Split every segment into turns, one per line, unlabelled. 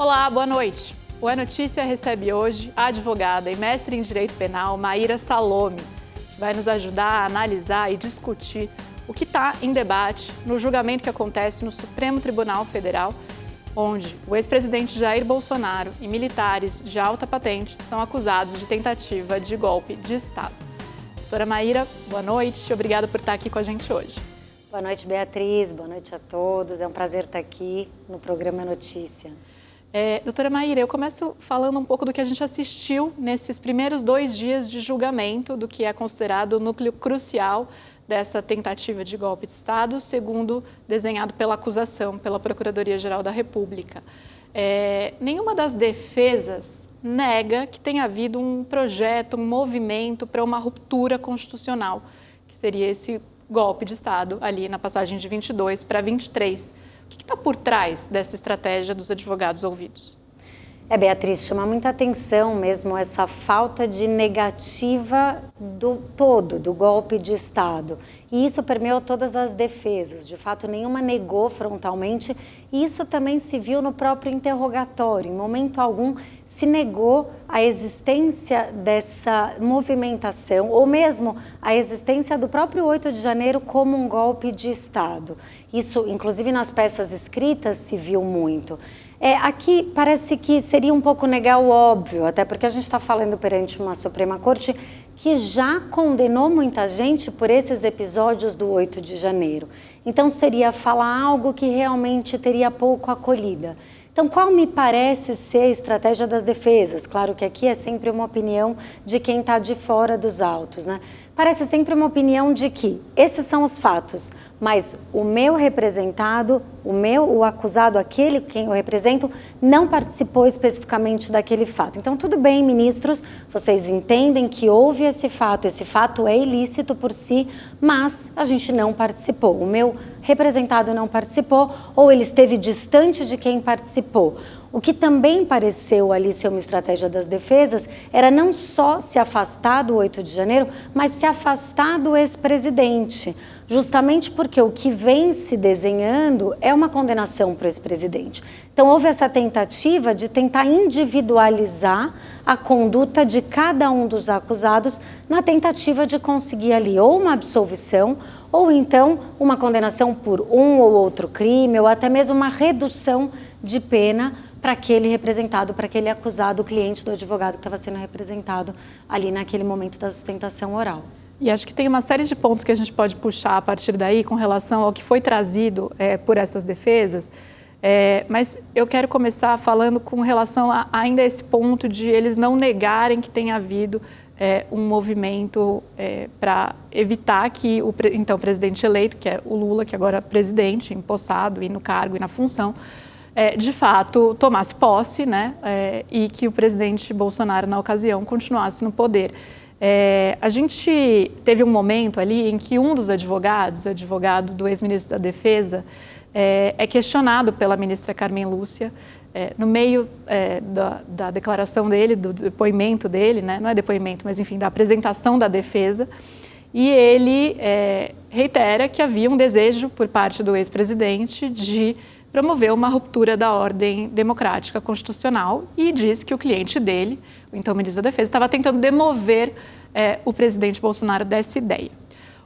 Olá, boa noite. O É Notícia recebe hoje a advogada e mestre em Direito Penal, Maíra Salome, que vai nos ajudar a analisar e discutir o que está em debate no julgamento que acontece no Supremo Tribunal Federal, onde o ex-presidente Jair Bolsonaro e militares de alta patente são acusados de tentativa de golpe de Estado. Doutora Maíra, boa noite. Obrigada por estar aqui com a gente hoje.
Boa noite, Beatriz. Boa noite a todos. É um prazer estar aqui no programa É Notícia.
Doutora Maíra, eu começo falando um pouco do que a gente assistiu nesses primeiros 2 dias de julgamento do que é considerado o núcleo crucial dessa tentativa de golpe de Estado, segundo desenhado pela acusação, pela Procuradoria-Geral da República. Nenhuma das defesas nega que tenha havido um projeto, um movimento para uma ruptura constitucional, que seria esse golpe de Estado ali na passagem de 22 para 23. O que está por trás dessa estratégia dos advogados ouvidos?
Beatriz, chama muita atenção mesmo essa falta de negativa do golpe de Estado. E isso permeou todas as defesas. De fato, nenhuma negou frontalmente. E isso também se viu no próprio interrogatório. Em momento algum se negou a existência dessa movimentação, ou mesmo a existência do próprio 8 de janeiro como um golpe de Estado. Isso, inclusive nas peças escritas, se viu muito. Aqui parece que seria um pouco negar o óbvio, até porque a gente está falando perante uma Suprema Corte que já condenou muita gente por esses episódios do 8 de janeiro. Então seria falar algo que realmente teria pouco acolhida. Então, qual me parece ser a estratégia das defesas? Claro que aqui é sempre uma opinião de quem está de fora dos autos, né? Parece sempre uma opinião de que esses são os fatos, mas o meu representado, o acusado, aquele quem eu represento, não participou especificamente daquele fato. Então, tudo bem, ministros, vocês entendem que houve esse fato é ilícito por si, mas a gente não participou. O meu representado não participou ou ele esteve distante de quem participou. O que também pareceu ali ser uma estratégia das defesas era não só se afastar do 8 de janeiro, mas se afastar do ex-presidente, justamente porque o que vem se desenhando é uma condenação para o ex-presidente. Então houve essa tentativa de tentar individualizar a conduta de cada um dos acusados na tentativa de conseguir ali ou uma absolvição ou então uma condenação por um ou outro crime ou até mesmo uma redução de pena para aquele representado, para aquele acusado, o cliente do advogado que estava sendo representado ali naquele momento da sustentação oral.
E acho que tem uma série de pontos que a gente pode puxar a partir daí com relação ao que foi trazido por essas defesas, mas eu quero começar falando com relação a ainda esse ponto de eles não negarem que tenha havido um movimento para evitar que o então presidente eleito, que é o Lula, que agora é presidente, empossado e no cargo e na função, de fato tomasse posse, né, e que o presidente Bolsonaro, na ocasião, continuasse no poder. A gente teve um momento ali em que um dos advogados, o advogado do ex-ministro da Defesa, é questionado pela ministra Carmen Lúcia, no meio da declaração dele, do depoimento dele, né, não é depoimento, mas enfim, da apresentação da defesa, e ele reitera que havia um desejo por parte do ex-presidente de promoveu uma ruptura da ordem democrática constitucional e diz que o cliente dele, o então ministro da Defesa, estava tentando demover o presidente Bolsonaro dessa ideia.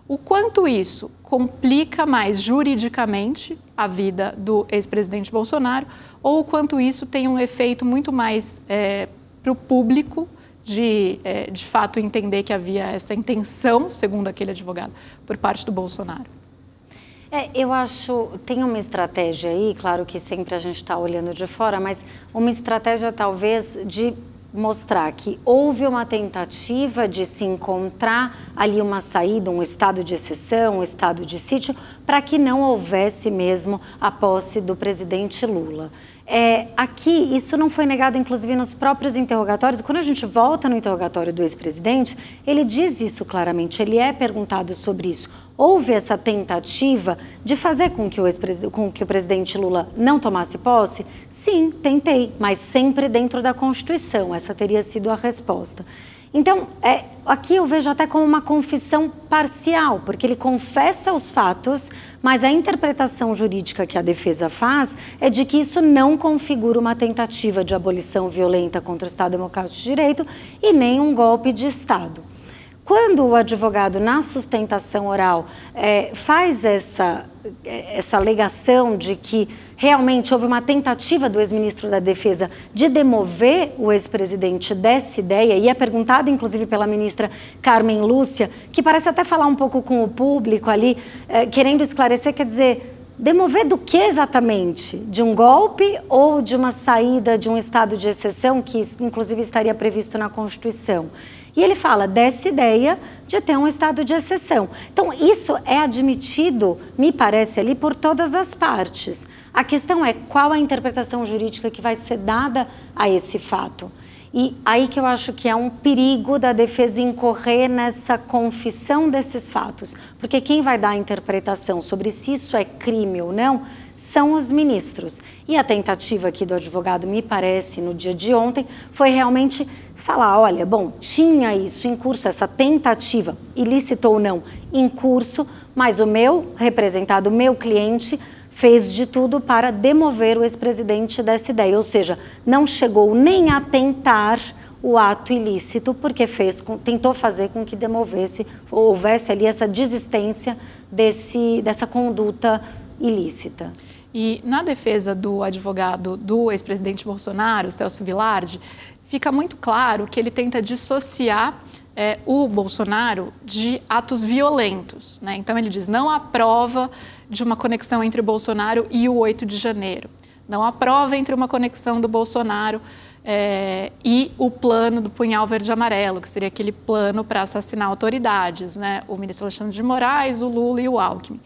O quanto isso complica mais juridicamente a vida do ex-presidente Bolsonaro ou o quanto isso tem um efeito muito mais para o público de fato entender que havia essa intenção, segundo aquele advogado, por parte do Bolsonaro?
Eu acho, tem uma estratégia aí, claro que sempre a gente está olhando de fora, mas uma estratégia talvez de mostrar que houve uma tentativa de se encontrar ali uma saída, um estado de exceção, um estado de sítio, para que não houvesse mesmo a posse do presidente Lula. Aqui, isso não foi negado, inclusive, nos próprios interrogatórios. Quando a gente volta no interrogatório do ex-presidente, ele diz isso claramente, ele é perguntado sobre isso. Houve essa tentativa de fazer com que o presidente Lula não tomasse posse? Sim, tentei, mas sempre dentro da Constituição. Essa teria sido a resposta. Então, aqui eu vejo até como uma confissão parcial, porque ele confessa os fatos, mas a interpretação jurídica que a defesa faz é de que isso não configura uma tentativa de abolição violenta contra o Estado Democrático de Direito e nem um golpe de Estado. Quando o advogado, na sustentação oral, faz essa alegação de que realmente houve uma tentativa do ex-ministro da Defesa de demover o ex-presidente dessa ideia, e é perguntado inclusive pela ministra Carmen Lúcia, que parece até falar um pouco com o público ali, querendo esclarecer, quer dizer, demover do que exatamente? De um golpe ou de uma saída de um estado de exceção, que inclusive estaria previsto na Constituição? E ele fala dessa ideia de ter um estado de exceção. Então, isso é admitido, me parece, ali por todas as partes. A questão é qual a interpretação jurídica que vai ser dada a esse fato. E aí que eu acho que é um perigo da defesa incorrer nessa confissão desses fatos. Porque quem vai dar a interpretação sobre se isso é crime ou não são os ministros. E a tentativa aqui do advogado, me parece, no dia de ontem, foi realmente falar, olha, bom, tinha isso em curso, essa tentativa, ilícita ou não, em curso, mas o meu representado, o meu cliente, fez de tudo para demover o ex-presidente dessa ideia, ou seja, não chegou nem a tentar o ato ilícito, porque tentou fazer com que demovesse, houvesse ali essa desistência dessa conduta ilícita.
E na defesa do advogado do ex-presidente Bolsonaro, Celso Vilardi, fica muito claro que ele tenta dissociar o Bolsonaro de atos violentos, né? Então ele diz, não há prova de uma conexão entre o Bolsonaro e o 8 de janeiro. Não há prova entre uma conexão do Bolsonaro e o plano do punhal verde e amarelo, que seria aquele plano para assassinar autoridades, né? O ministro Alexandre de Moraes, o Lula e o Alckmin.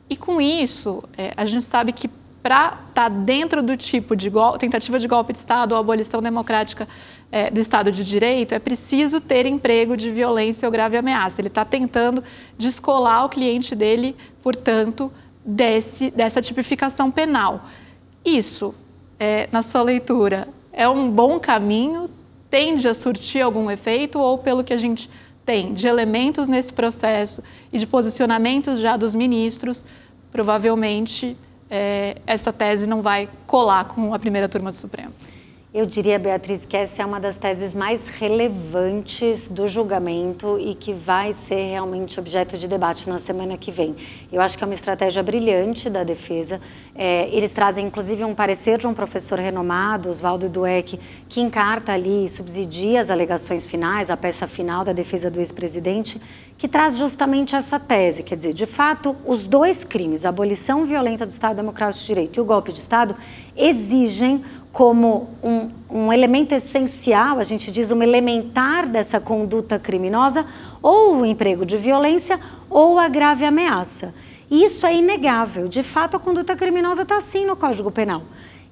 E com isso, a gente sabe que para estar dentro do tipo de tentativa de golpe de Estado ou abolição democrática do Estado de Direito, é preciso ter emprego de violência ou grave ameaça. Ele está tentando descolar o cliente dele, portanto, dessa tipificação penal. Isso, na sua leitura, é um bom caminho? Tende a surtir algum efeito ou, pelo que a gente tem de elementos nesse processo e de posicionamentos já dos ministros, provavelmente essa tese não vai colar com a primeira turma do Supremo?
Eu diria, Beatriz, que essa é uma das teses mais relevantes do julgamento e que vai ser realmente objeto de debate na semana que vem. Eu acho que é uma estratégia brilhante da defesa. Eles trazem, inclusive, um parecer de um professor renomado, Oswaldo Dueck, que encarta ali e subsidia as alegações finais, a peça final da defesa do ex-presidente, que traz justamente essa tese. Quer dizer, de fato, os dois crimes, a abolição violenta do Estado Democrático de Direito e o golpe de Estado, exigem como um elemento essencial, a gente diz um elementar dessa conduta criminosa, ou o emprego de violência ou a grave ameaça. E isso é inegável. De fato, a conduta criminosa está assim no Código Penal.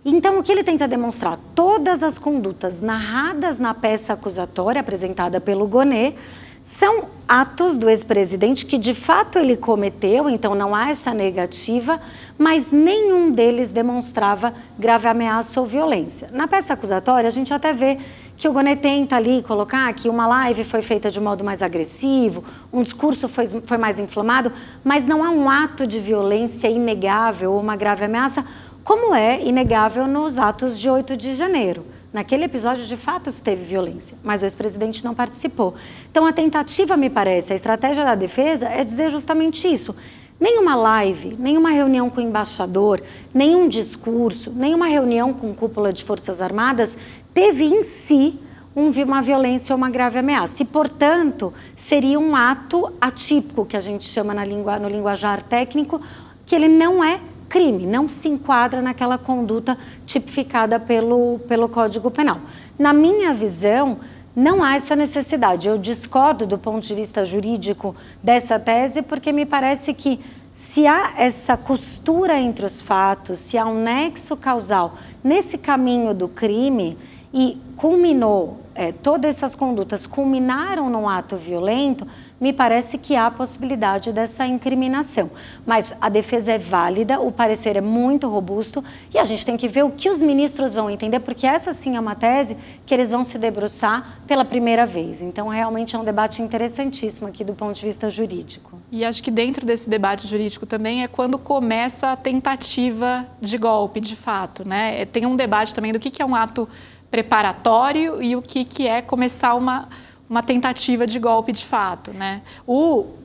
Então, o que ele tenta demonstrar? Todas as condutas narradas na peça acusatória apresentada pelo Gonê são atos do ex-presidente que de fato ele cometeu, então não há essa negativa, mas nenhum deles demonstrava grave ameaça ou violência. Na peça acusatória, a gente até vê que o Gonê tenta ali colocar que uma live foi feita de modo mais agressivo, um discurso foi mais inflamado, mas não há um ato de violência inegável ou uma grave ameaça, como é inegável nos atos de 8 de janeiro. Naquele episódio, de fato, teve violência, mas o ex-presidente não participou. Então, a tentativa, me parece, a estratégia da defesa é dizer justamente isso. Nenhuma live, nenhuma reunião com o embaixador, nenhum discurso, nenhuma reunião com cúpula de Forças Armadas teve em si uma violência ou uma grave ameaça. E, portanto, seria um ato atípico, que a gente chama no linguajar técnico, que ele não é crime, não se enquadra naquela conduta tipificada pelo Código Penal. Na minha visão, não há essa necessidade. Eu discordo do ponto de vista jurídico dessa tese, porque me parece que se há essa costura entre os fatos, se há um nexo causal nesse caminho do crime, e culminou, todas essas condutas culminaram num ato violento, me parece que há a possibilidade dessa incriminação. Mas a defesa é válida, o parecer é muito robusto e a gente tem que ver o que os ministros vão entender, porque essa sim é uma tese que eles vão se debruçar pela primeira vez. Então, realmente é um debate interessantíssimo aqui do ponto de vista jurídico.
E acho que dentro desse debate jurídico também é quando começa a tentativa de golpe, de fato, né? Tem um debate também do que é um ato preparatório e o que é começar uma tentativa de golpe de fato, né?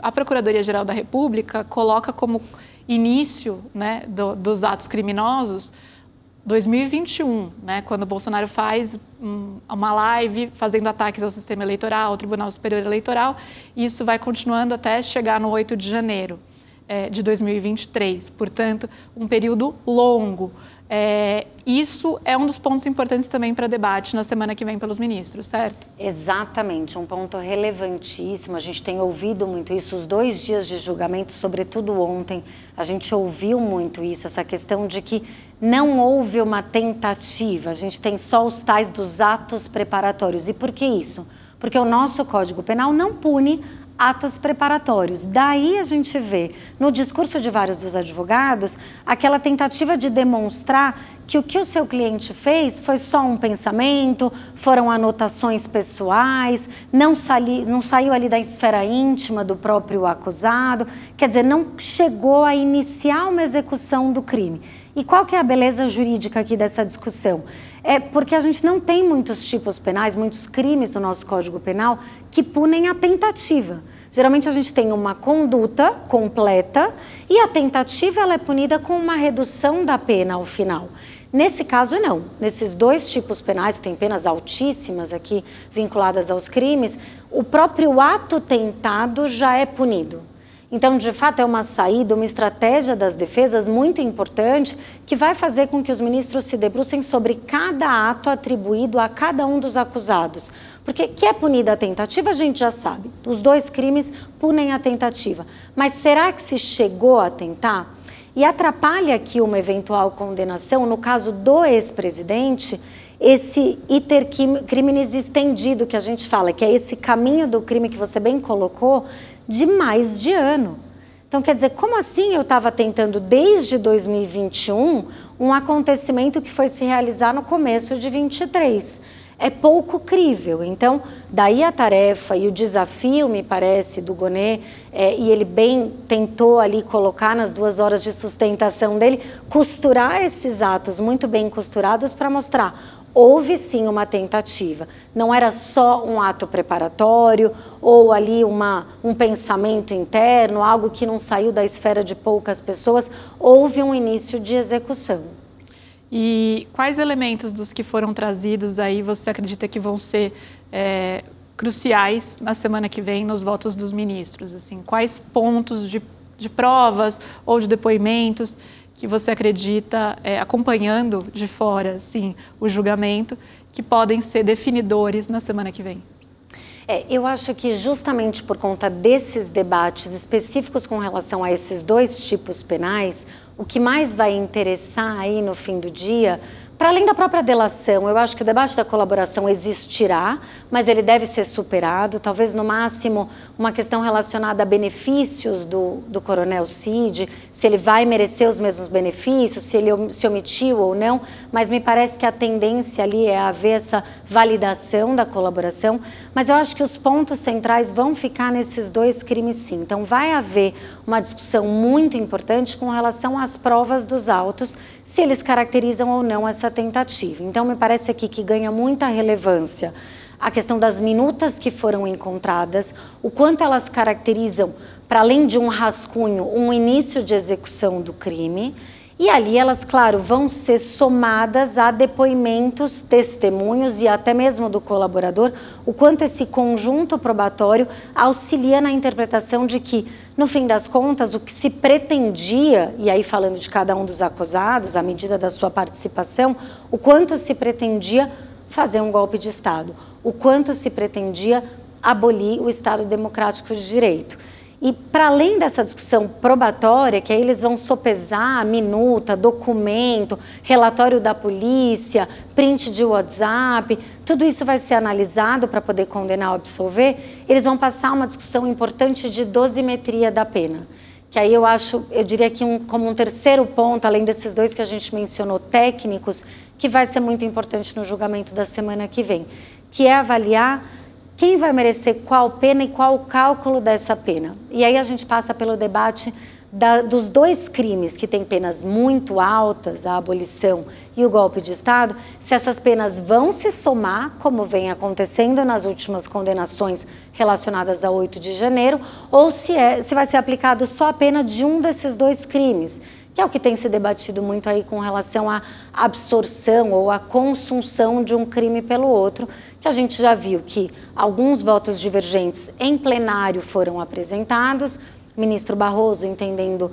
A Procuradoria-Geral da República coloca como início, né, dos atos criminosos 2021, né, quando o Bolsonaro faz uma live fazendo ataques ao sistema eleitoral, ao Tribunal Superior Eleitoral, e isso vai continuando até chegar no 8 de janeiro de 2023. Portanto, um período longo. Isso é um dos pontos importantes também para debate na semana que vem pelos ministros, certo?
Exatamente, um ponto relevantíssimo. A gente tem ouvido muito isso, os 2 dias de julgamento, sobretudo ontem, a gente ouviu muito isso, essa questão de que não houve uma tentativa, a gente tem só os tais dos atos preparatórios. E por que isso? Porque o nosso Código Penal não pune atos preparatórios. Daí a gente vê no discurso de vários dos advogados aquela tentativa de demonstrar que o seu cliente fez foi só um pensamento, foram anotações pessoais, não saiu ali da esfera íntima do próprio acusado, quer dizer, não chegou a iniciar uma execução do crime. E qual que é a beleza jurídica aqui dessa discussão? É porque a gente não tem muitos tipos penais, muitos crimes no nosso Código Penal que punem a tentativa. Geralmente a gente tem uma conduta completa e a tentativa ela é punida com uma redução da pena ao final. Nesse caso não, nesses 2 tipos penais, tem penas altíssimas aqui vinculadas aos crimes, o próprio ato tentado já é punido. Então, de fato, é uma saída, uma estratégia das defesas muito importante que vai fazer com que os ministros se debrucem sobre cada ato atribuído a cada um dos acusados. Porque que é punida a tentativa, a gente já sabe. Os 2 crimes punem a tentativa. Mas será que se chegou a tentar? E atrapalha aqui uma eventual condenação, no caso do ex-presidente, esse iter criminis estendido que a gente fala, que é esse caminho do crime que você bem colocou, de mais de ano. Então, quer dizer, como assim eu estava tentando desde 2021 um acontecimento que foi se realizar no começo de 23? É pouco crível. Então, daí a tarefa e o desafio, me parece, do Gonê, e ele bem tentou ali colocar nas 2 horas de sustentação dele, costurar esses atos muito bem costurados para mostrar houve sim uma tentativa. Não era só um ato preparatório ou ali um pensamento interno, algo que não saiu da esfera de poucas pessoas, houve um início de execução.
E quais elementos dos que foram trazidos aí você acredita que vão ser cruciais na semana que vem nos votos dos ministros? Assim, quais pontos de provas ou de depoimentos que você acredita, acompanhando de fora, assim, o julgamento, que podem ser definidores na semana que vem?
Eu acho que justamente por conta desses debates específicos com relação a esses 2 tipos penais, o que mais vai interessar aí no fim do dia, para além da própria delação, eu acho que o debate da colaboração existirá, mas ele deve ser superado, talvez no máximo uma questão relacionada a benefícios do coronel Cid, se ele vai merecer os mesmos benefícios, se ele se omitiu ou não, mas me parece que a tendência ali é haver essa validação da colaboração, mas eu acho que os pontos centrais vão ficar nesses 2 crimes sim. Então vai haver uma discussão muito importante com relação às provas dos autos, se eles caracterizam ou não essa tentativa. Então me parece aqui que ganha muita relevância a questão das minutas que foram encontradas, o quanto elas caracterizam, para além de um rascunho, um início de execução do crime, e ali elas, claro, vão ser somadas a depoimentos, testemunhos e até mesmo do colaborador, o quanto esse conjunto probatório auxilia na interpretação de que, no fim das contas, o que se pretendia, e aí falando de cada um dos acusados, à medida da sua participação, o quanto se pretendia fazer um golpe de Estado, o quanto se pretendia abolir o Estado Democrático de Direito. E para além dessa discussão probatória, que aí eles vão sopesar minuta, documento, relatório da polícia, print de WhatsApp, tudo isso vai ser analisado para poder condenar ou absolver, eles vão passar uma discussão importante de dosimetria da pena. Que aí eu diria que como um terceiro ponto, além desses dois que a gente mencionou técnicos, que vai ser muito importante no julgamento da semana que vem, que é avaliar quem vai merecer qual pena e qual o cálculo dessa pena. E aí a gente passa pelo debate dos dois crimes que têm penas muito altas, a abolição e o golpe de Estado, se essas penas vão se somar, como vem acontecendo nas últimas condenações relacionadas a 8 de janeiro, ou se vai ser aplicado só a pena de um desses dois crimes, que é o que tem se debatido muito aí com relação à absorção ou à consunção de um crime pelo outro, que a gente já viu que alguns votos divergentes em plenário foram apresentados, o ministro Barroso entendendo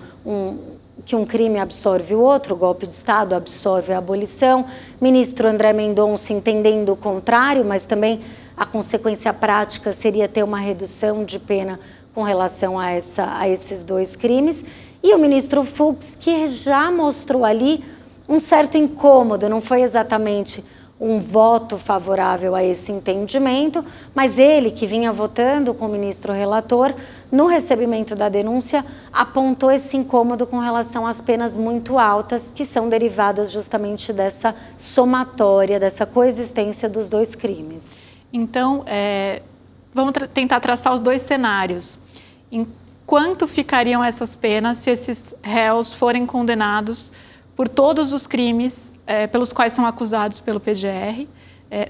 que um crime absorve o outro, o golpe de Estado absorve a abolição, ministro André Mendonça entendendo o contrário, mas também a consequência prática seria ter uma redução de pena com relação a esses dois crimes, e o ministro Fux, que já mostrou ali um certo incômodo, não foi exatamente um voto favorável a esse entendimento, mas ele, que vinha votando com o ministro relator, no recebimento da denúncia, apontou esse incômodo com relação às penas muito altas, que são derivadas justamente dessa somatória, dessa coexistência dos dois crimes.
Então, vamos tentar traçar os dois cenários. Em quanto ficariam essas penas se esses réus forem condenados por todos os crimes pelos quais são acusados pelo PGR,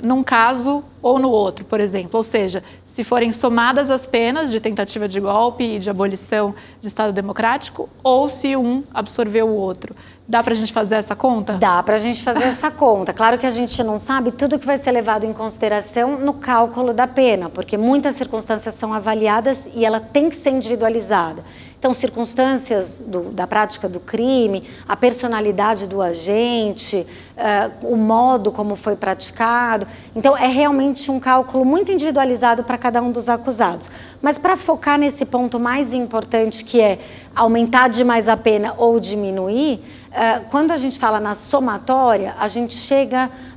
num caso ou no outro, por exemplo? Ou seja, se forem somadas as penas de tentativa de golpe e de abolição de Estado Democrático, ou se um absorveu o outro. Dá para a gente fazer essa conta?
Dá para a gente fazer essa conta. Claro que a gente não sabe tudo que vai ser levado em consideração no cálculo da pena, porque muitas circunstâncias são avaliadas e ela tem que ser individualizada. Então, circunstâncias da prática do crime, a personalidade do agente, o modo como foi praticado. Então, é realmente um cálculo muito individualizado para cada um dos acusados. Mas para focar nesse ponto mais importante, que é aumentar demais a pena ou diminuir, quando a gente fala na somatória, a gente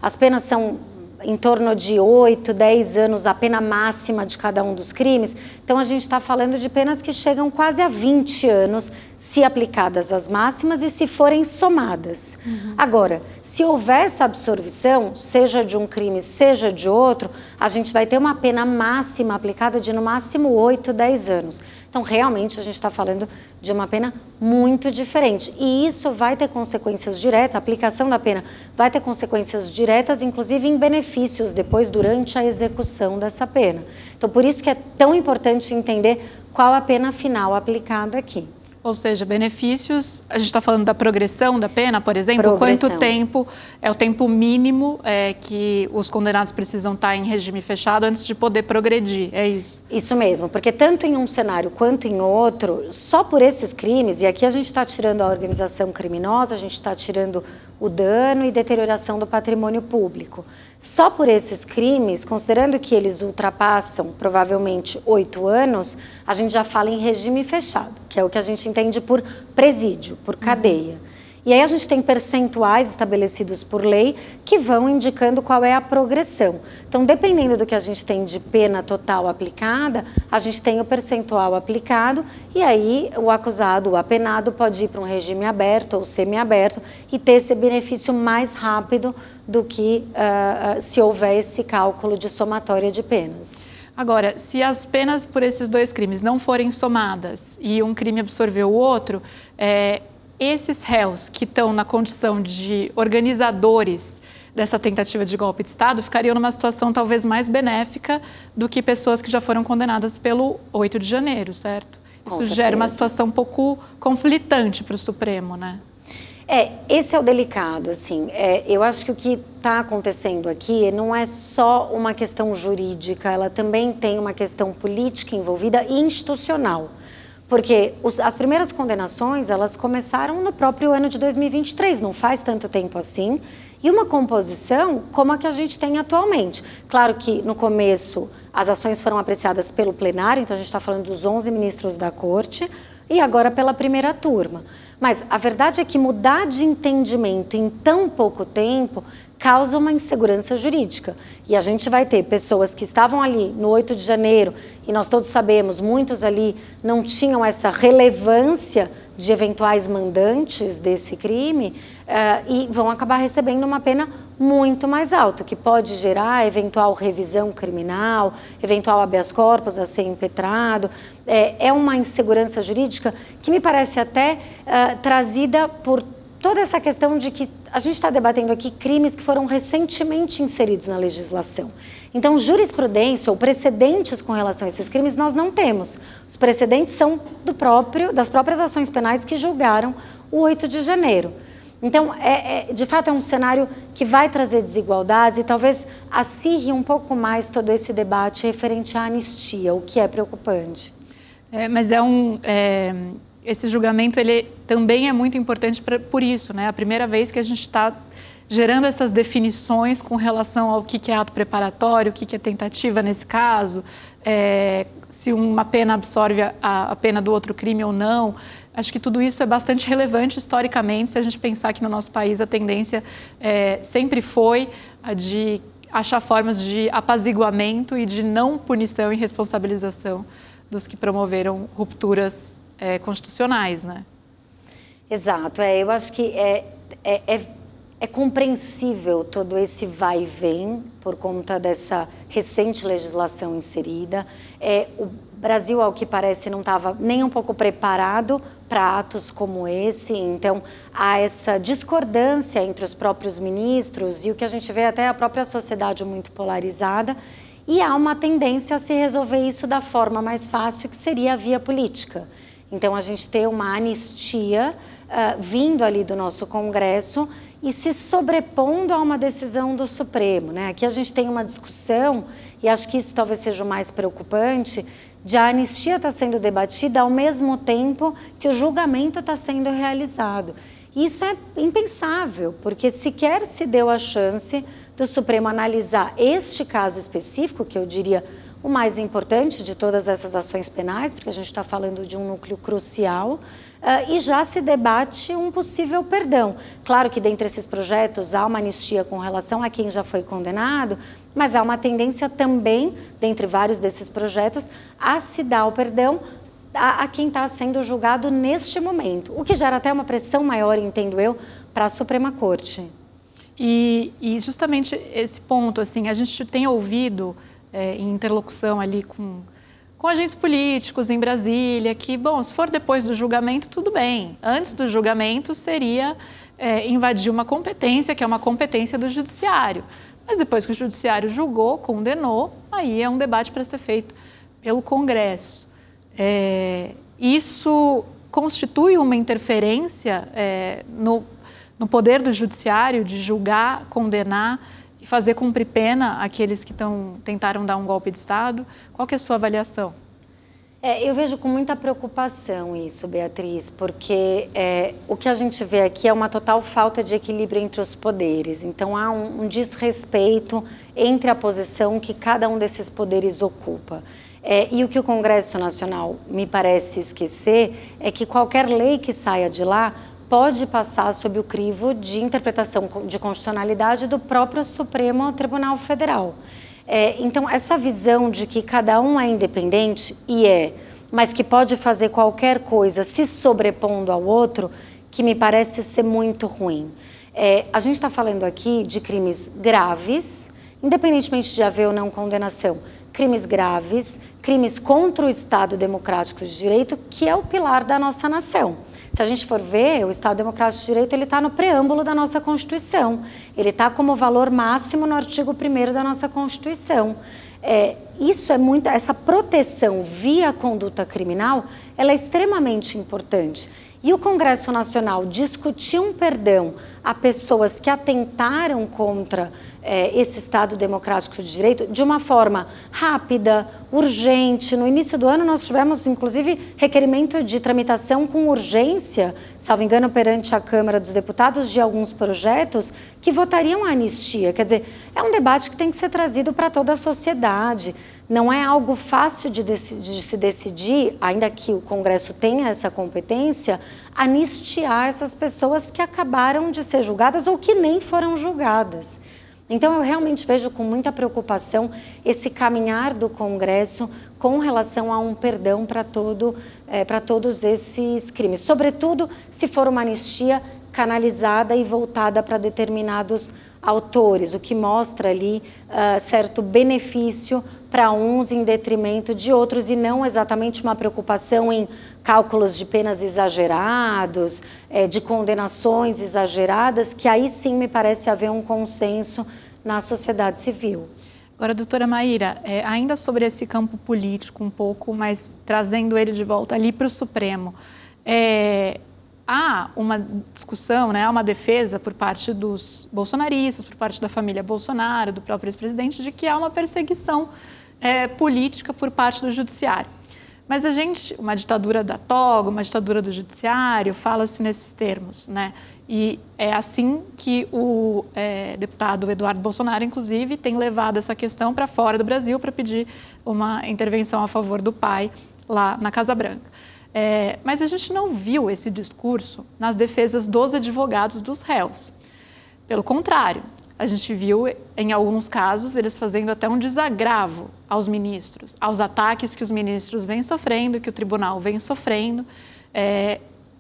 as penas são em torno de 8, 10 anos, a pena máxima de cada um dos crimes. Então, a gente está falando de penas que chegam quase a 20 anos, se aplicadas as máximas e se forem somadas. Agora, se houver essa absorção, seja de um crime, seja de outro, a gente vai ter uma pena máxima aplicada de no máximo 8, 10 anos. Então, realmente, a gente está falando de uma pena muito diferente. E isso vai ter consequências diretas, a aplicação da pena vai ter consequências diretas, inclusive em benefícios depois, durante a execução dessa pena. Então, por isso que é tão importante entender qual a pena final aplicada aqui.
Ou seja, benefícios, a gente está falando da progressão da pena, por exemplo, quanto tempo é o tempo mínimo que os condenados precisam estar em regime fechado antes de poder progredir, é isso?
Isso mesmo, porque tanto em um cenário quanto em outro, só por esses crimes, e aqui a gente está tirando a organização criminosa, a gente está tirando o dano e deterioração do patrimônio público. Só por esses crimes, considerando que eles ultrapassam provavelmente 8 anos, a gente já fala em regime fechado, que é o que a gente entende por presídio, por cadeia. E aí a gente tem percentuais estabelecidos por lei que vão indicando qual é a progressão. Então, dependendo do que a gente tem de pena total aplicada, a gente tem o percentual aplicado e aí o acusado, o apenado, pode ir para um regime aberto ou semiaberto e ter esse benefício mais rápido do que se houver esse cálculo de somatória de penas.
Agora, se as penas por esses dois crimes não forem somadas e um crime absorveu o outro, esses réus que estão na condição de organizadores dessa tentativa de golpe de Estado ficariam numa situação talvez mais benéfica do que pessoas que já foram condenadas pelo 8 de janeiro, certo? Isso gera uma situação um pouco conflitante para o Supremo, né?
Esse é o delicado, assim. Eu acho que o que está acontecendo aqui não é só uma questão jurídica, ela também tem uma questão política envolvida e institucional. Porque as primeiras condenações, elas começaram no próprio ano de 2023, não faz tanto tempo assim, e uma composição como a que a gente tem atualmente. Claro que no começo as ações foram apreciadas pelo plenário, então a gente está falando dos 11 ministros da Corte, e agora pela primeira turma. Mas a verdade é que mudar de entendimento em tão pouco tempo causa uma insegurança jurídica. E a gente vai ter pessoas que estavam ali no 8 de janeiro, e nós todos sabemos, muitos ali não tinham essa relevância de eventuais mandantes desse crime, e vão acabar recebendo uma pena muito mais alta, que pode gerar eventual revisão criminal, eventual habeas corpus a ser impetrado. É uma insegurança jurídica que me parece até trazida por toda essa questão de que a gente está debatendo aqui crimes que foram recentemente inseridos na legislação. Então, jurisprudência ou precedentes com relação a esses crimes nós não temos. Os precedentes são das próprias ações penais que julgaram o 8 de janeiro. Então, de fato, é um cenário que vai trazer desigualdades e talvez acirre um pouco mais todo esse debate referente à anistia, o que é preocupante.
Mas esse julgamento ele também é muito importante por isso, né? A primeira vez que a gente está gerando essas definições com relação ao que é ato preparatório, o que é tentativa nesse caso, se uma pena absorve a pena do outro crime ou não. Acho que tudo isso é bastante relevante historicamente, se a gente pensar que no nosso país a tendência sempre foi a de achar formas de apaziguamento e de não punição e responsabilização dos que promoveram rupturas constitucionais, né?
Exato, eu acho que é compreensível todo esse vai e vem por conta dessa recente legislação inserida. O Brasil, ao que parece, não estava nem um pouco preparado para atos como esse, então há essa discordância entre os próprios ministros e o que a gente vê até a própria sociedade muito polarizada, e há uma tendência a se resolver isso da forma mais fácil, que seria a via política. Então, a gente ter uma anistia vindo ali do nosso Congresso e se sobrepondo a uma decisão do Supremo, né? Aqui a gente tem uma discussão, e acho que isso talvez seja o mais preocupante, de a anistia estar sendo debatida ao mesmo tempo que o julgamento está sendo realizado. Isso é impensável, porque sequer se deu a chance do Supremo analisar este caso específico, que eu diria o mais importante de todas essas ações penais, porque a gente está falando de um núcleo crucial, e já se debate um possível perdão. Claro que dentre esses projetos há uma anistia com relação a quem já foi condenado, mas há uma tendência também, dentre vários desses projetos, a se dar o perdão a quem está sendo julgado neste momento, o que gera até uma pressão maior, entendo eu, para a Suprema Corte.
E justamente esse ponto, assim, a gente tem ouvido em interlocução ali com agentes políticos em Brasília, que, bom, se for depois do julgamento, tudo bem. Antes do julgamento seria invadir uma competência, que é uma competência do judiciário. Mas depois que o judiciário julgou, condenou, aí é um debate para ser feito pelo Congresso. Isso constitui uma interferência no poder do judiciário de julgar, condenar e fazer cumprir pena aqueles que tentaram dar um golpe de Estado. Qual que é a sua avaliação?
Eu vejo com muita preocupação isso, Beatriz, porque o que a gente vê aqui é uma total falta de equilíbrio entre os poderes. Então, há um desrespeito entre a posição que cada um desses poderes ocupa. E o que o Congresso Nacional me parece esquecer é que qualquer lei que saia de lá pode passar sob o crivo de interpretação de constitucionalidade do próprio Supremo Tribunal Federal. Então, essa visão de que cada um é independente, mas que pode fazer qualquer coisa se sobrepondo ao outro, que me parece ser muito ruim. A gente está falando aqui de crimes graves, independentemente de haver ou não condenação, crimes graves, crimes contra o Estado Democrático de Direito, que é o pilar da nossa nação. Se a gente for ver, o Estado Democrático de Direito está no preâmbulo da nossa Constituição. Ele está como valor máximo no artigo 1º da nossa Constituição. Essa proteção via conduta criminal, ela é extremamente importante. e o Congresso Nacional discutir um perdão a pessoas que atentaram contra esse Estado democrático de direito de uma forma rápida, urgente. No início do ano nós tivemos, inclusive, requerimento de tramitação com urgência, salvo engano, perante a Câmara dos Deputados, de alguns projetos que votariam a anistia. Quer dizer, é um debate que tem que ser trazido para toda a sociedade. Não é algo fácil de se decidir, ainda que o Congresso tenha essa competência, anistiar essas pessoas que acabaram de ser julgadas ou que nem foram julgadas. Então, eu realmente vejo com muita preocupação esse caminhar do Congresso com relação a um perdão para todos esses crimes. Sobretudo, se for uma anistia canalizada e voltada para determinados autores, o que mostra ali certo benefício para uns em detrimento de outros e não exatamente uma preocupação em cálculos de penas exagerados, de condenações exageradas, que aí sim me parece haver um consenso na sociedade civil.
Agora, doutora Maíra, ainda sobre esse campo político um pouco, mas trazendo ele de volta ali para o Supremo, há uma discussão, né, há uma defesa por parte dos bolsonaristas, por parte da família Bolsonaro, do próprio ex-presidente, de que há uma perseguição política por parte do judiciário. Mas uma ditadura da toga, uma ditadura do judiciário, fala-se nesses termos, né? E é assim que o deputado Eduardo Bolsonaro, inclusive, tem levado essa questão para fora do Brasil para pedir uma intervenção a favor do pai lá na Casa Branca. Mas a gente não viu esse discurso nas defesas dos advogados dos réus. Pelo contrário, a gente viu, em alguns casos, eles fazendo até um desagravo aos ministros, aos ataques que os ministros vêm sofrendo, que o tribunal vem sofrendo.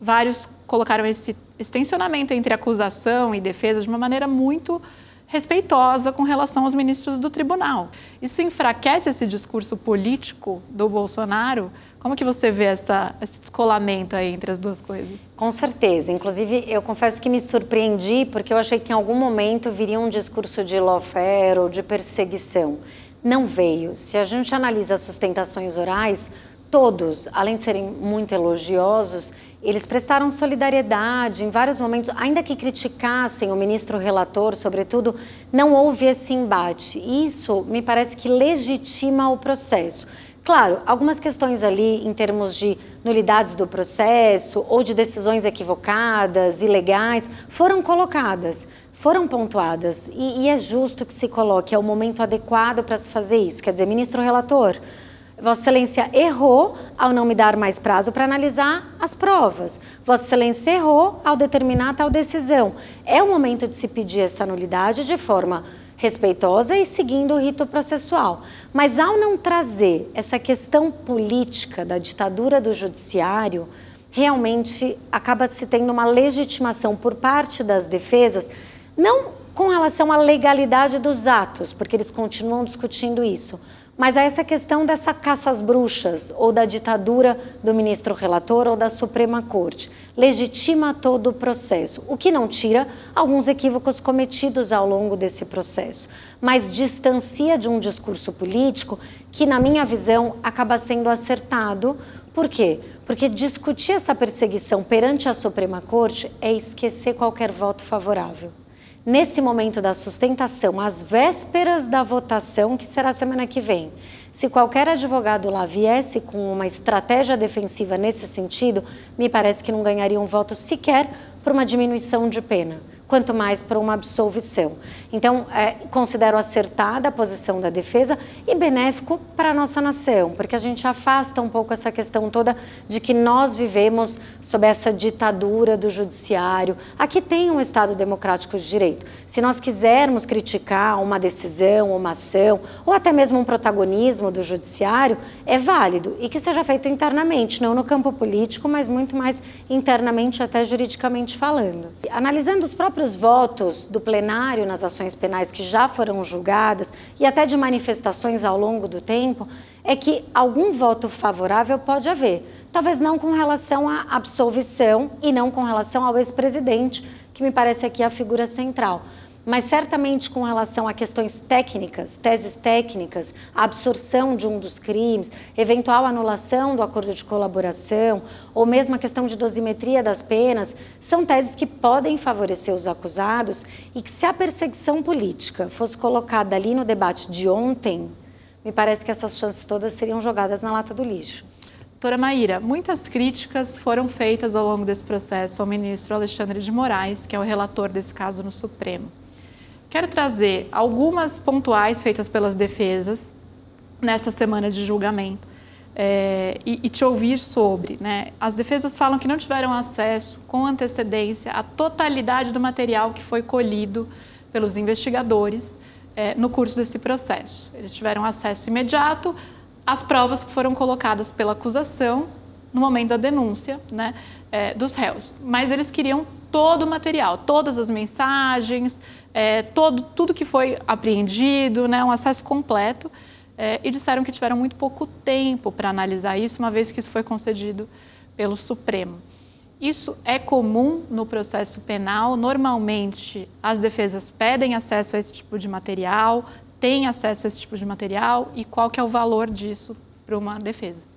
Vários colocaram esse tensionamento entre acusação e defesa de uma maneira muito respeitosa com relação aos ministros do tribunal. Isso enfraquece esse discurso político do Bolsonaro? Como que você vê esse descolamento aí entre as duas coisas?
Com certeza. Inclusive, eu confesso que me surpreendi porque eu achei que em algum momento viria um discurso de lawfare ou de perseguição. Não veio. Se a gente analisa as sustentações orais, todos, além de serem muito elogiosos, eles prestaram solidariedade em vários momentos, ainda que criticassem o ministro relator, sobretudo, não houve esse embate. Isso me parece que legitima o processo. Claro, algumas questões ali em termos de nulidades do processo ou de decisões equivocadas, ilegais, foram colocadas, foram pontuadas e é justo que se coloque, é o momento adequado para se fazer isso. Quer dizer, ministro relator, Vossa Excelência errou ao não me dar mais prazo para analisar as provas. Vossa Excelência errou ao determinar tal decisão. É o momento de se pedir essa nulidade de forma respeitosa e seguindo o rito processual. Mas ao não trazer essa questão política da ditadura do judiciário, realmente acaba se tendo uma legitimação por parte das defesas, não com relação à legalidade dos atos, porque eles continuam discutindo isso, mas a essa questão dessa caça às bruxas ou da ditadura do ministro relator ou da Suprema Corte. Legitima todo o processo, o que não tira alguns equívocos cometidos ao longo desse processo, mas distancia de um discurso político que, na minha visão, acaba sendo acertado. Por quê? Porque discutir essa perseguição perante a Suprema Corte é esquecer qualquer voto favorável. Nesse momento da sustentação, às vésperas da votação, que será semana que vem, se qualquer advogado lá viesse com uma estratégia defensiva nesse sentido, me parece que não ganharia um voto sequer por uma diminuição de pena, quanto mais por uma absolvição. Então, considero acertada a posição da defesa e benéfico para a nossa nação, porque a gente afasta um pouco essa questão toda de que nós vivemos sob essa ditadura do judiciário. Aqui tem um Estado democrático de direito. Se nós quisermos criticar uma decisão, uma ação, ou até mesmo um protagonismo do judiciário, é válido e que seja feito internamente, não no campo político, mas muito mais internamente, até juridicamente falando. Analisando os próprios votos do plenário nas ações penais que já foram julgadas e até de manifestações ao longo do tempo, é que algum voto favorável pode haver. Talvez não com relação à absolvição e não com relação ao ex-presidente, que me parece aqui a figura central. mas certamente com relação a questões técnicas, teses técnicas, a absorção de um dos crimes, eventual anulação do acordo de colaboração, ou mesmo a questão de dosimetria das penas, são teses que podem favorecer os acusados e que, se a perseguição política fosse colocada ali no debate de ontem, me parece que essas chances todas seriam jogadas na lata do lixo.
Doutora Maíra, muitas críticas foram feitas ao longo desse processo ao ministro Alexandre de Moraes, que é o relator desse caso no Supremo. Quero trazer algumas pontuais feitas pelas defesas nesta semana de julgamento e te ouvir sobre, né? As defesas falam que não tiveram acesso com antecedência à totalidade do material que foi colhido pelos investigadores no curso desse processo. Eles tiveram acesso imediato às provas que foram colocadas pela acusação no momento da denúncia, né, dos réus, mas eles queriam todo o material, todas as mensagens, tudo que foi apreendido, né, um acesso completo, e disseram que tiveram muito pouco tempo para analisar isso, uma vez que isso foi concedido pelo Supremo. Isso é comum no processo penal? Normalmente as defesas pedem acesso a esse tipo de material, têm acesso a esse tipo de material, e qual que é o valor disso para uma defesa?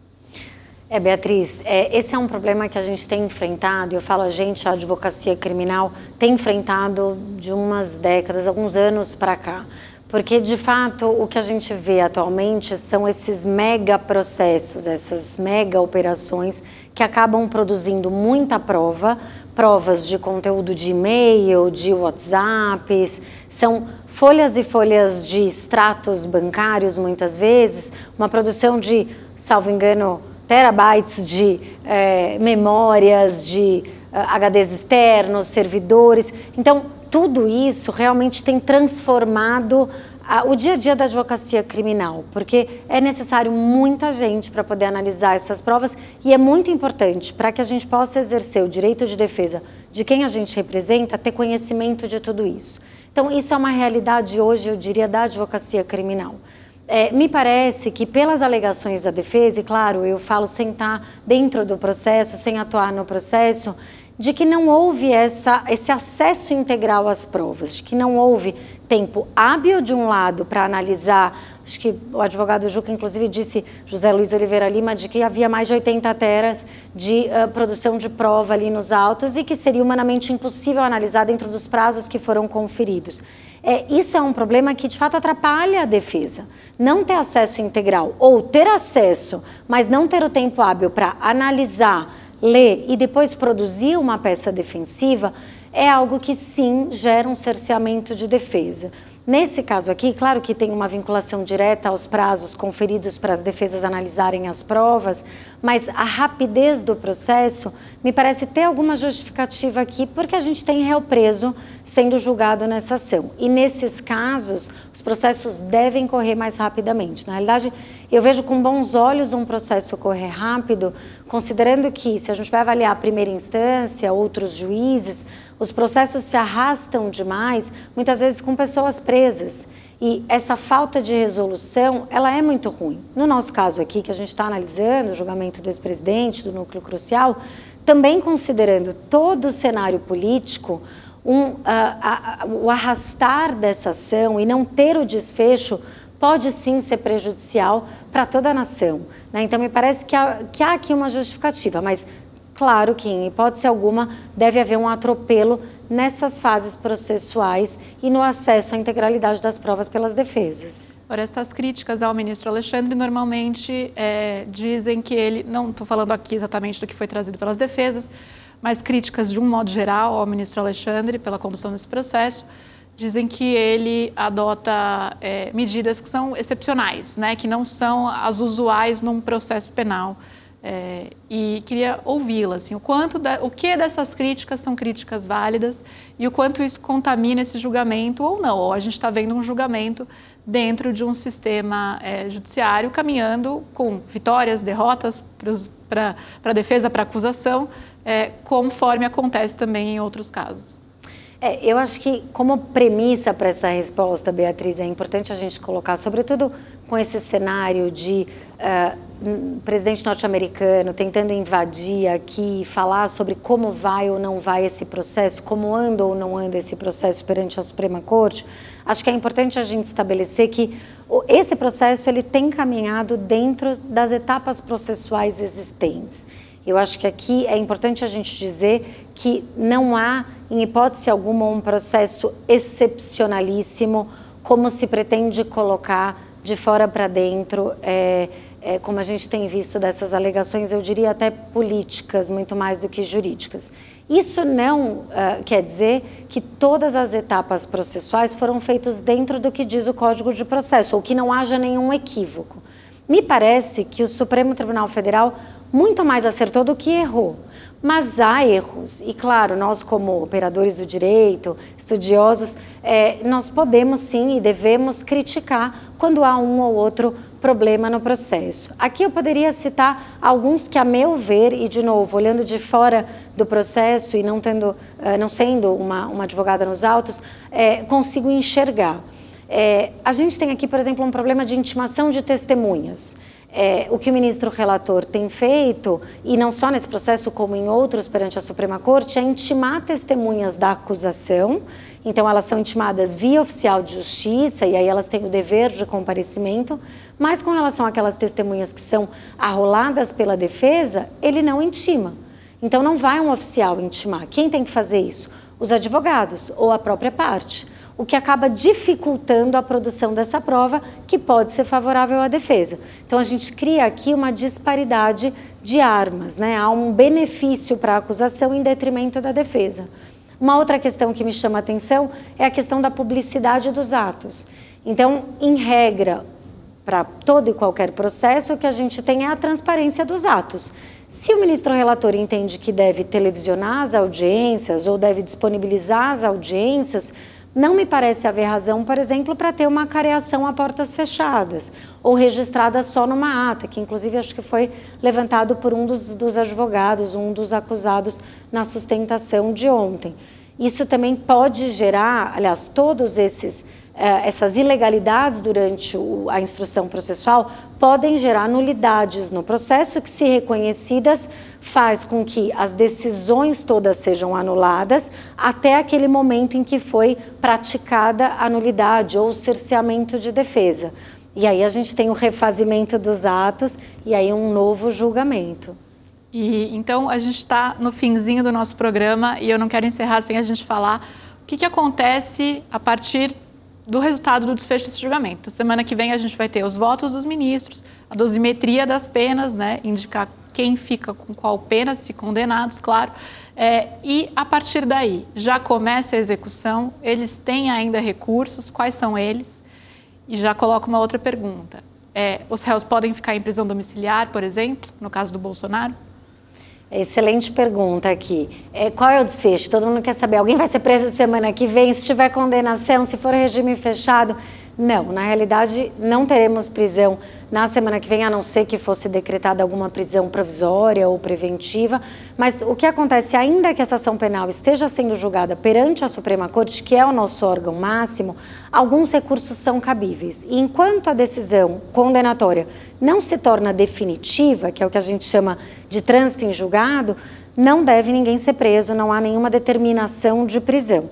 Beatriz, esse é um problema que a gente tem enfrentado, eu falo a advocacia criminal, tem enfrentado de umas décadas, alguns anos para cá. Porque, de fato, o que a gente vê atualmente são esses mega processos, essas mega operações que acabam produzindo muita prova, provas de conteúdo de e-mail, de WhatsApps, são folhas e folhas de extratos bancários, muitas vezes, uma produção de, salvo engano, terabytes de memórias, de HDs externos, servidores. Então, tudo isso realmente tem transformado o dia a dia da advocacia criminal, porque é necessário muita gente para poder analisar essas provas e é muito importante para que a gente possa exercer o direito de defesa de quem a gente representa, ter conhecimento de tudo isso. Então, isso é uma realidade hoje, eu diria, da advocacia criminal. Me parece que pelas alegações da defesa, e claro, eu falo sem estar dentro do processo, sem atuar no processo, de que não houve esse acesso integral às provas, de que não houve tempo hábil de um lado para analisar, acho que o advogado Juca inclusive disse, José Luiz Oliveira Lima, de que havia mais de 80 teras de produção de prova ali nos autos e que seria humanamente impossível analisar dentro dos prazos que foram conferidos. Isso é um problema que de fato atrapalha a defesa. Não ter acesso integral ou ter acesso, mas não ter o tempo hábil para analisar, ler e depois produzir uma peça defensiva é algo que sim gera um cerceamento de defesa. Nesse caso aqui, claro que tem uma vinculação direta aos prazos conferidos para as defesas analisarem as provas, mas a rapidez do processo me parece ter alguma justificativa aqui, porque a gente tem réu preso sendo julgado nessa ação. E nesses casos, os processos devem correr mais rapidamente. Na realidade, eu vejo com bons olhos um processo correr rápido, considerando que, se a gente vai avaliar a primeira instância, outros juízes, os processos se arrastam demais, muitas vezes com pessoas presas. E essa falta de resolução, ela é muito ruim. No nosso caso aqui, que a gente está analisando, o julgamento do ex-presidente, do núcleo crucial, também considerando todo o cenário político, o arrastar dessa ação e não ter o desfecho pode sim ser prejudicial para toda a nação, né? Então me parece que há aqui uma justificativa, mas claro que em hipótese alguma deve haver um atropelo nessas fases processuais e no acesso à integralidade das provas pelas defesas.
Ora, essas críticas ao ministro Alexandre normalmente dizem que ele, não estou falando aqui exatamente do que foi trazido pelas defesas, mas críticas de um modo geral ao ministro Alexandre pela condução desse processo, dizem que ele adota medidas que são excepcionais, né, que não são as usuais num processo penal. E queria ouvi-la, assim, o que dessas críticas são críticas válidas e o quanto isso contamina esse julgamento ou não, ou a gente está vendo um julgamento dentro de um sistema judiciário caminhando com vitórias, derrotas para a defesa, para a acusação, conforme acontece também em outros casos.
Eu acho que como premissa para essa resposta, Beatriz, é importante a gente colocar, sobretudo com esse cenário de presidente norte-americano tentando invadir aqui, falar sobre como vai ou não vai esse processo, como anda ou não anda esse processo perante a Suprema Corte, acho que é importante a gente estabelecer que esse processo ele tem caminhado dentro das etapas processuais existentes. Eu acho que aqui é importante a gente dizer que não há, em hipótese alguma, um processo excepcionalíssimo, como se pretende colocar de fora para dentro, como a gente tem visto dessas alegações, eu diria até políticas, muito mais do que jurídicas. Isso não quer dizer que todas as etapas processuais foram feitas dentro do que diz o Código de Processo, ou que não haja nenhum equívoco. Me parece que o Supremo Tribunal Federal muito mais acertou do que errou. Mas há erros, e claro, nós como operadores do direito, estudiosos, nós podemos sim e devemos criticar quando há um ou outro problema no processo. Aqui eu poderia citar alguns que, a meu ver, e de novo, olhando de fora do processo e não sendo uma advogada nos autos, consigo enxergar. A gente tem aqui, por exemplo, um problema de intimação de testemunhas. O que o ministro relator tem feito, e não só nesse processo como em outros perante a Suprema Corte, é intimar testemunhas da acusação. Então elas são intimadas via oficial de justiça e aí elas têm o dever de comparecimento, mas com relação àquelas testemunhas que são arroladas pela defesa, ele não intima. Então não vai um oficial intimar. Quem tem que fazer isso? Os advogados ou a própria parte, o que acaba dificultando a produção dessa prova, que pode ser favorável à defesa. Então, a gente cria aqui uma disparidade de armas, né? Há um benefício para a acusação em detrimento da defesa. Uma outra questão que me chama a atenção é a questão da publicidade dos atos. Então, em regra, para todo e qualquer processo, o que a gente tem é a transparência dos atos. Se o ministro relator entende que deve televisionar as audiências ou deve disponibilizar as audiências, não me parece haver razão, por exemplo, para ter uma careação a portas fechadas ou registrada só numa ata, que inclusive acho que foi levantado por um dos advogados, um dos acusados na sustentação de ontem. Isso também pode gerar, aliás, todos essas ilegalidades durante a instrução processual podem gerar nulidades no processo que, se reconhecidas, faz com que as decisões todas sejam anuladas até aquele momento em que foi praticada a nulidade ou o cerceamento de defesa. E aí a gente tem o refazimento dos atos e aí um novo julgamento.
E então a gente está no finzinho do nosso programa e eu não quero encerrar sem a gente falar o que acontece a partir do resultado do desfecho desse julgamento. Semana que vem a gente vai ter os votos dos ministros, a dosimetria das penas, né, indicar quem fica com qual pena, se condenados, claro. E a partir daí, já começa a execução, eles têm ainda recursos, quais são eles? E já coloco uma outra pergunta. Os réus podem ficar em prisão domiciliar, por exemplo, no caso do Bolsonaro?
Excelente pergunta aqui. Qual é o desfecho? Todo mundo quer saber. Alguém vai ser preso semana que vem? Se tiver condenação, se for regime fechado? Não, na realidade não teremos prisão na semana que vem, a não ser que fosse decretada alguma prisão provisória ou preventiva. Mas o que acontece, ainda que essa ação penal esteja sendo julgada perante a Suprema Corte, que é o nosso órgão máximo, alguns recursos são cabíveis. E enquanto a decisão condenatória não se torna definitiva, que é o que a gente chama de trânsito em julgado, não deve ninguém ser preso, não há nenhuma determinação de prisão.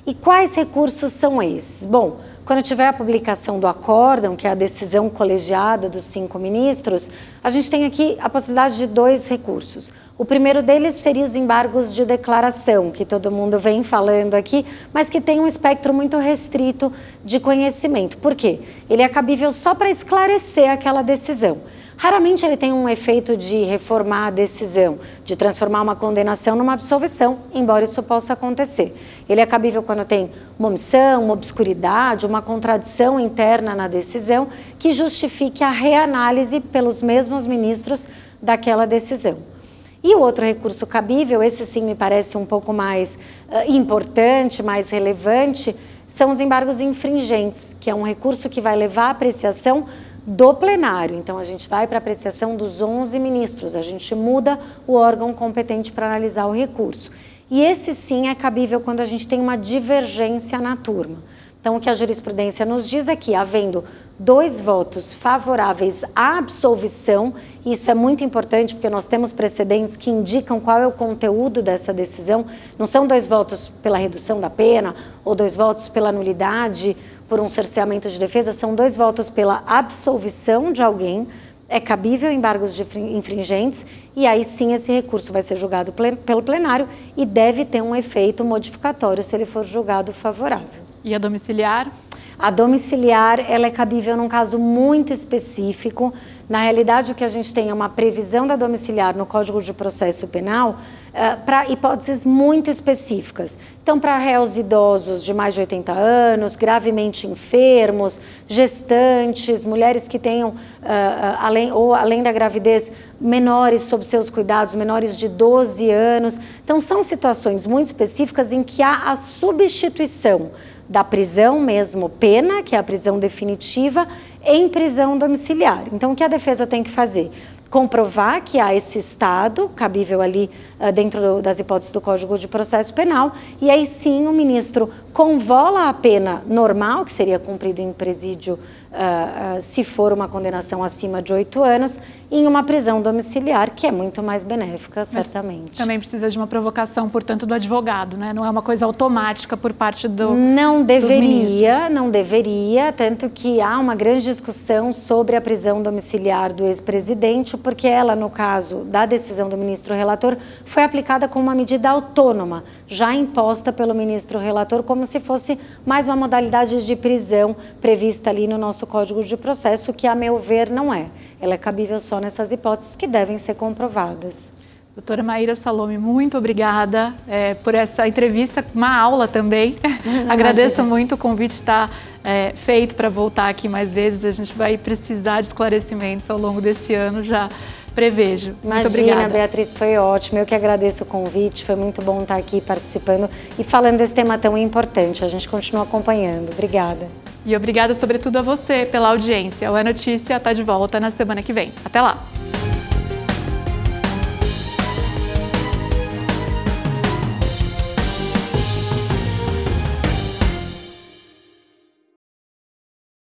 E quais recursos são esses? Bom, quando tiver a publicação do acórdão, que é a decisão colegiada dos 5 ministros, a gente tem aqui a possibilidade de 2 recursos. O primeiro deles seria os embargos de declaração, que todo mundo vem falando aqui, mas que tem um espectro muito restrito de conhecimento. Por quê? Ele é cabível só para esclarecer aquela decisão. Raramente ele tem um efeito de reformar a decisão, de transformar uma condenação numa absolvição, embora isso possa acontecer. Ele é cabível quando tem uma omissão, uma obscuridade, uma contradição interna na decisão que justifique a reanálise pelos mesmos ministros daquela decisão. E o outro recurso cabível, esse sim me parece um pouco mais importante, mais relevante, são os embargos infringentes, que é um recurso que vai levar à apreciação do plenário. Então, a gente vai para a apreciação dos 11 ministros, a gente muda o órgão competente para analisar o recurso. E esse sim é cabível quando a gente tem uma divergência na turma. Então, o que a jurisprudência nos diz é que, havendo 2 votos favoráveis à absolvição. Isso é muito importante porque nós temos precedentes que indicam qual é o conteúdo dessa decisão. Não são 2 votos pela redução da pena ou 2 votos pela nulidade por um cerceamento de defesa, são 2 votos pela absolvição de alguém. É cabível embargos de infringentes e aí sim esse recurso vai ser julgado pelo plenário e deve ter um efeito modificatório se ele for julgado favorável.
E a domiciliar?
A domiciliar, ela é cabível num caso muito específico. Na realidade, o que a gente tem é uma previsão da domiciliar no Código de Processo Penal para hipóteses muito específicas. Então, para réus idosos de mais de 80 anos, gravemente enfermos, gestantes, mulheres que tenham, além da gravidez, menores sob seus cuidados, menores de 12 anos. Então, são situações muito específicas em que há a substituição da prisão mesmo, pena, que é a prisão definitiva, em prisão domiciliar. Então, o que a defesa tem que fazer? Comprovar que há esse estado cabível ali dentro das hipóteses do Código de Processo Penal e aí sim o ministro convola a pena normal, que seria cumprido em presídio se for uma condenação acima de 8 anos, em uma prisão domiciliar, que é muito mais benéfica, certamente.
Mas também precisa de uma provocação, portanto, do advogado, né? Não é uma coisa automática por parte dos
ministros. Não deveria, tanto que há uma grande discussão sobre a prisão domiciliar do ex-presidente, porque ela, no caso da decisão do ministro relator, foi aplicada como uma medida autônoma, já imposta pelo ministro relator, como se fosse mais uma modalidade de prisão prevista ali no nosso Código de Processo, que, a meu ver, não é. Ela é cabível só nessas hipóteses que devem ser comprovadas.
Doutora Maíra Salome, muito obrigada por essa entrevista, uma aula também. Agradeço muito, o convite está feito para voltar aqui mais vezes. A gente vai precisar de esclarecimentos ao longo desse ano, já prevejo. Muito obrigada.
Imagina, Beatriz, foi ótimo. Eu que agradeço o convite, foi muito bom estar aqui participando e falando desse tema tão importante. A gente continua acompanhando. Obrigada.
E obrigada, sobretudo, a você pela audiência. O É Notícia está de volta na semana que vem. Até lá!